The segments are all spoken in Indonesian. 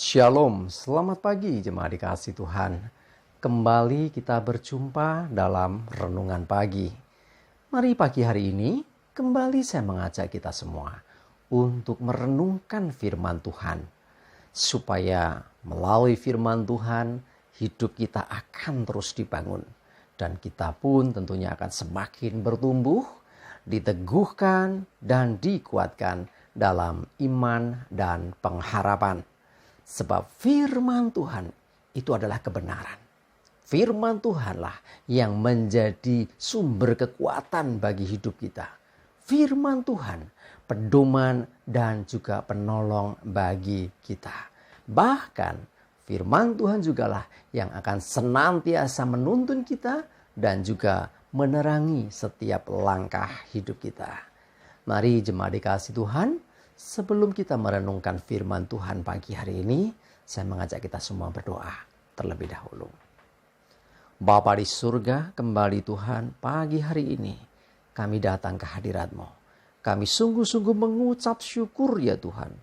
Shalom, selamat pagi jemaat dikasih Tuhan. Kembali kita berjumpa dalam renungan pagi. Mari pagi hari ini kembali saya mengajak kita semua untuk merenungkan firman Tuhan. Supaya melalui firman Tuhan hidup kita akan terus dibangun. Dan kita pun tentunya akan semakin bertumbuh, diteguhkan dan dikuatkan dalam iman dan pengharapan. Sebab firman Tuhan itu adalah kebenaran. Firman Tuhanlah yang menjadi sumber kekuatan bagi hidup kita. Firman Tuhan pedoman dan juga penolong bagi kita. Bahkan firman Tuhan jugalah yang akan senantiasa menuntun kita dan juga menerangi setiap langkah hidup kita. Mari jemaat dikasih Tuhan, sebelum kita merenungkan firman Tuhan pagi hari ini, saya mengajak kita semua berdoa terlebih dahulu. Bapa di surga, kembali Tuhan, pagi hari ini kami datang ke hadirat-Mu. Kami sungguh-sungguh mengucap syukur ya Tuhan,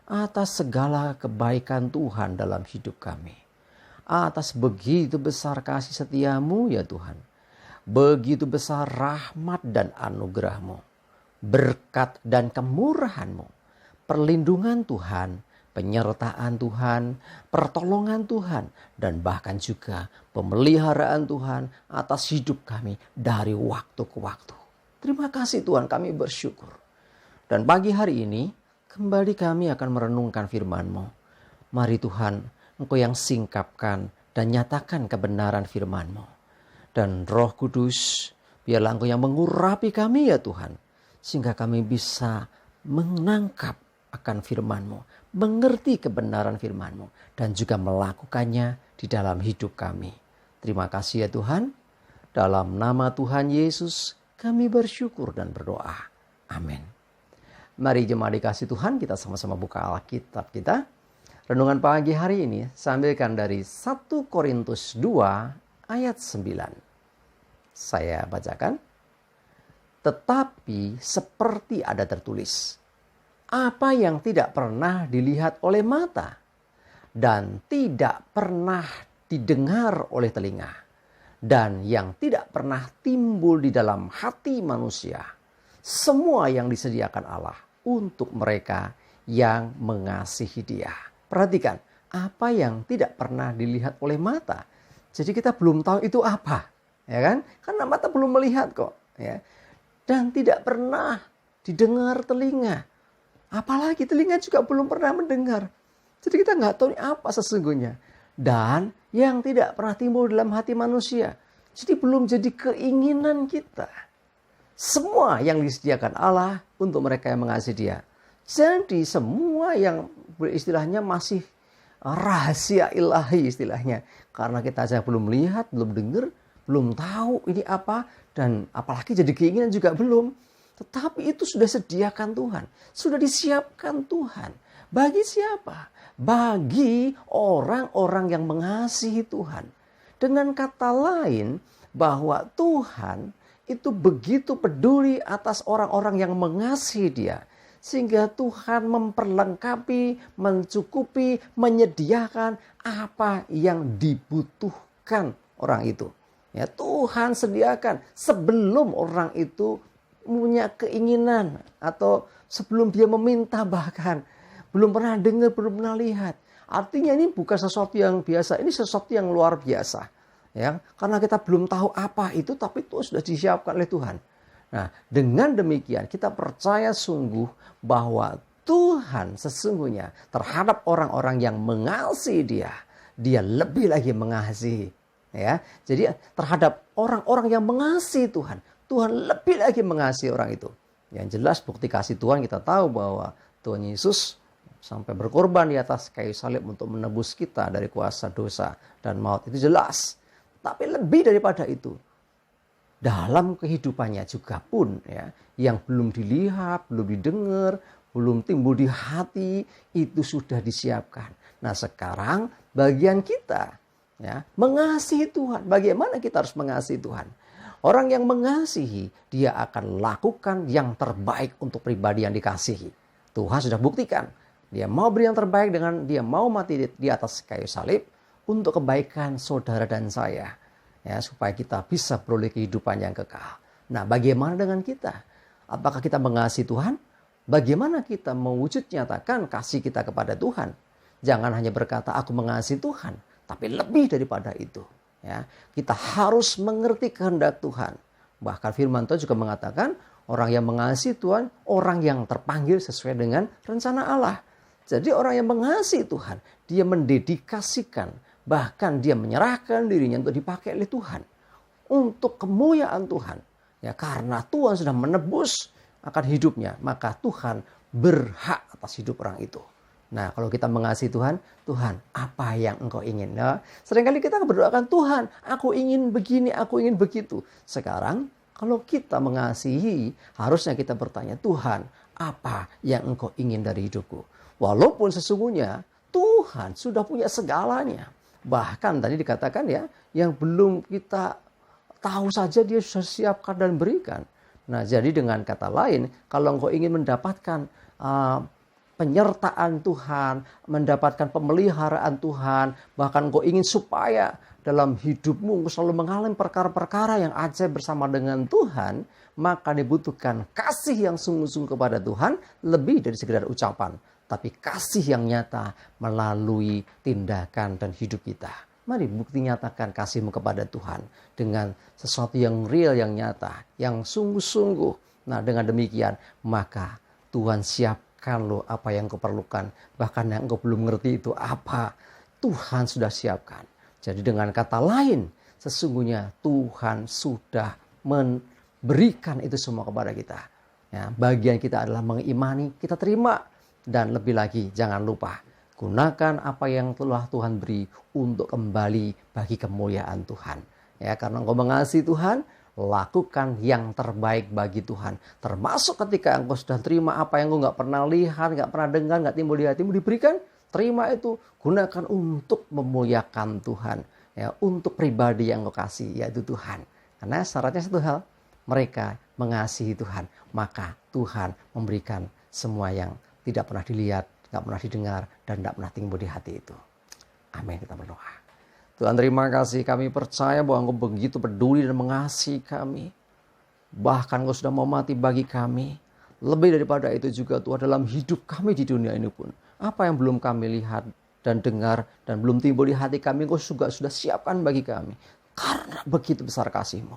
atas segala kebaikan Tuhan dalam hidup kami. Atas begitu besar kasih setia-Mu ya Tuhan. Begitu besar rahmat dan anugerah-Mu. Berkat dan kemurahan-Mu. Perlindungan Tuhan, penyertaan Tuhan, pertolongan Tuhan, dan bahkan juga pemeliharaan Tuhan atas hidup kami dari waktu ke waktu. Terima kasih Tuhan, kami bersyukur. Dan pagi hari ini, kembali kami akan merenungkan firman-Mu. Mari Tuhan, Engkau yang singkapkan dan nyatakan kebenaran firman-Mu. Dan Roh Kudus, biarlah Engkau yang mengurapi kami ya Tuhan, sehingga kami bisa menangkap akan firman-Mu, mengerti kebenaran firman-Mu, dan juga melakukannya di dalam hidup kami. Terima kasih ya Tuhan. Dalam nama Tuhan Yesus kami bersyukur dan berdoa. Amin. Mari jemaat dikasih Tuhan, kita sama-sama buka Alkitab kita. Renungan pagi hari ini saya ambilkan dari 1 Korintus 2 ayat 9. Saya bacakan. Tetapi seperti ada tertulis, apa yang tidak pernah dilihat oleh mata dan tidak pernah didengar oleh telinga dan yang tidak pernah timbul di dalam hati manusia, semua yang disediakan Allah untuk mereka yang mengasihi Dia. Perhatikan, apa yang tidak pernah dilihat oleh mata. Jadi kita belum tahu itu apa, ya kan? Karena mata belum melihat kok, ya. Dan tidak pernah didengar telinga. Apalagi telinga juga belum pernah mendengar. Jadi kita nggak tahu apa sesungguhnya. Dan yang tidak pernah timbul dalam hati manusia. Jadi belum jadi keinginan kita. Semua yang disediakan Allah untuk mereka yang mengasihi Dia. Jadi semua yang beristilahnya masih rahasia ilahi istilahnya. Karena kita saja belum lihat, belum dengar, belum tahu ini apa. Dan apalagi jadi keinginan juga belum. Tetapi itu sudah sediakan Tuhan. Sudah disiapkan Tuhan. Bagi siapa? Bagi orang-orang yang mengasihi Tuhan. Dengan kata lain, bahwa Tuhan itu begitu peduli atas orang-orang yang mengasihi Dia. Sehingga Tuhan memperlengkapi, mencukupi, menyediakan apa yang dibutuhkan orang itu. Ya, Tuhan sediakan sebelum orang itu punya keinginan atau sebelum dia meminta, bahkan belum pernah dengar, belum pernah lihat. Artinya ini bukan sesuatu yang biasa, ini sesuatu yang luar biasa, ya. Karena kita belum tahu apa itu, tapi itu sudah disiapkan oleh Tuhan. Nah, dengan demikian kita percaya sungguh bahwa Tuhan sesungguhnya terhadap orang-orang yang mengasihi Dia lebih lagi mengasihi, ya. Jadi terhadap orang-orang yang mengasihi Tuhan lebih lagi mengasihi orang itu. Yang jelas bukti kasih Tuhan kita tahu bahwa Tuhan Yesus sampai berkorban di atas kayu salib untuk menebus kita dari kuasa dosa dan maut. Itu jelas. Tapi lebih daripada itu, dalam kehidupannya juga pun ya, yang belum dilihat, belum didengar, belum timbul di hati, itu sudah disiapkan. Nah sekarang bagian kita ya, mengasihi Tuhan. Bagaimana kita harus mengasihi Tuhan? Orang yang mengasihi, dia akan lakukan yang terbaik untuk pribadi yang dikasihi. Tuhan sudah buktikan Dia mau beri yang terbaik dengan dia mau mati di atas kayu salib untuk kebaikan saudara dan saya. Ya, supaya kita bisa beroleh kehidupan yang kekal. Nah, bagaimana dengan kita? Apakah kita mengasihi Tuhan? Bagaimana kita mewujud nyatakan kasih kita kepada Tuhan? Jangan hanya berkata aku mengasihi Tuhan, tapi lebih daripada itu. Ya, kita harus mengerti kehendak Tuhan. Bahkan firman Tuhan juga mengatakan orang yang mengasihi Tuhan, orang yang terpanggil sesuai dengan rencana Allah. Jadi orang yang mengasihi Tuhan, dia mendedikasikan, bahkan dia menyerahkan dirinya untuk dipakai oleh Tuhan. Untuk kemuliaan Tuhan. Ya, karena Tuhan sudah menebus akan hidupnya, maka Tuhan berhak atas hidup orang itu. Nah, kalau kita mengasihi Tuhan, Tuhan, apa yang Engkau ingin? Nah, seringkali kita berdoakan, Tuhan, aku ingin begini, aku ingin begitu. Sekarang, kalau kita mengasihi, harusnya kita bertanya, Tuhan, apa yang Engkau ingin dari hidupku? Walaupun sesungguhnya Tuhan sudah punya segalanya. Bahkan tadi dikatakan ya, yang belum kita tahu saja dia sudah siapkan dan berikan. Nah, jadi dengan kata lain, kalau engkau ingin mendapatkan penyertaan Tuhan, mendapatkan pemeliharaan Tuhan, bahkan engkau ingin supaya dalam hidupmu engkau selalu mengalami perkara-perkara yang ajaib bersama dengan Tuhan, maka dibutuhkan kasih yang sungguh-sungguh kepada Tuhan lebih dari sekedar ucapan, tapi kasih yang nyata melalui tindakan dan hidup kita. Mari bukti nyatakan kasihmu kepada Tuhan dengan sesuatu yang real, yang nyata, yang sungguh-sungguh. Nah, dengan demikian maka Tuhan siapkan lo apa yang kau perlukan. Bahkan yang kau belum ngerti itu apa, Tuhan sudah siapkan. Jadi dengan kata lain, sesungguhnya Tuhan sudah memberikan itu semua kepada kita. Ya, bagian kita adalah mengimani, kita terima. Dan lebih lagi jangan lupa, gunakan apa yang telah Tuhan beri untuk kembali bagi kemuliaan Tuhan. Ya, karena engkau mengasihi Tuhan, lakukan yang terbaik bagi Tuhan. Termasuk ketika engkau sudah terima apa yang engkau nggak pernah lihat, nggak pernah dengar, nggak timbul di hatimu diberikan, terima itu, gunakan untuk memuliakan Tuhan. Ya, untuk pribadi yang engkau kasih, yaitu Tuhan. Karena syaratnya satu hal, mereka mengasihi Tuhan, maka Tuhan memberikan semua yang tidak pernah dilihat, nggak pernah didengar, dan tidak pernah timbul di hati itu. Amin, kita berdoa. Tuhan, terima kasih, kami percaya bahwa Engkau begitu peduli dan mengasihi kami. Bahkan Engkau sudah mau mati bagi kami. Lebih daripada itu juga Tuhan, dalam hidup kami di dunia ini pun, apa yang belum kami lihat dan dengar dan belum timbul di hati kami, Engkau juga sudah siapkan bagi kami. Karena begitu besar kasih-Mu,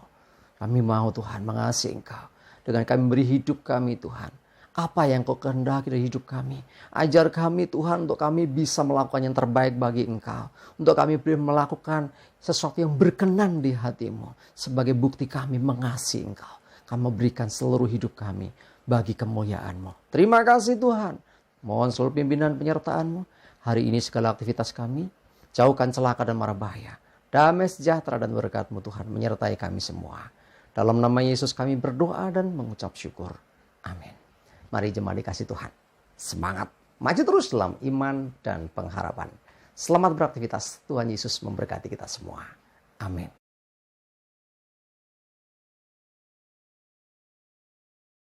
kami mau Tuhan mengasihi Engkau. Dengan kami beri hidup kami Tuhan, apa yang Kau kehendaki dari hidup kami. Ajar kami Tuhan untuk kami bisa melakukan yang terbaik bagi Engkau. Untuk kami melakukan sesuatu yang berkenan di hati-Mu. Sebagai bukti kami mengasihi Engkau. Kami berikan seluruh hidup kami bagi kemuliaan-Mu. Terima kasih Tuhan. Mohon seluruh pimpinan penyertaan-Mu. Hari ini segala aktivitas kami, jauhkan celaka dan mara bahaya. Damai sejahtera dan berkat-Mu Tuhan menyertai kami semua. Dalam nama Yesus kami berdoa dan mengucap syukur. Amin. Mari jemaat dikasih Tuhan, semangat, maju terus dalam iman dan pengharapan. Selamat beraktivitas, Tuhan Yesus memberkati kita semua. Amin.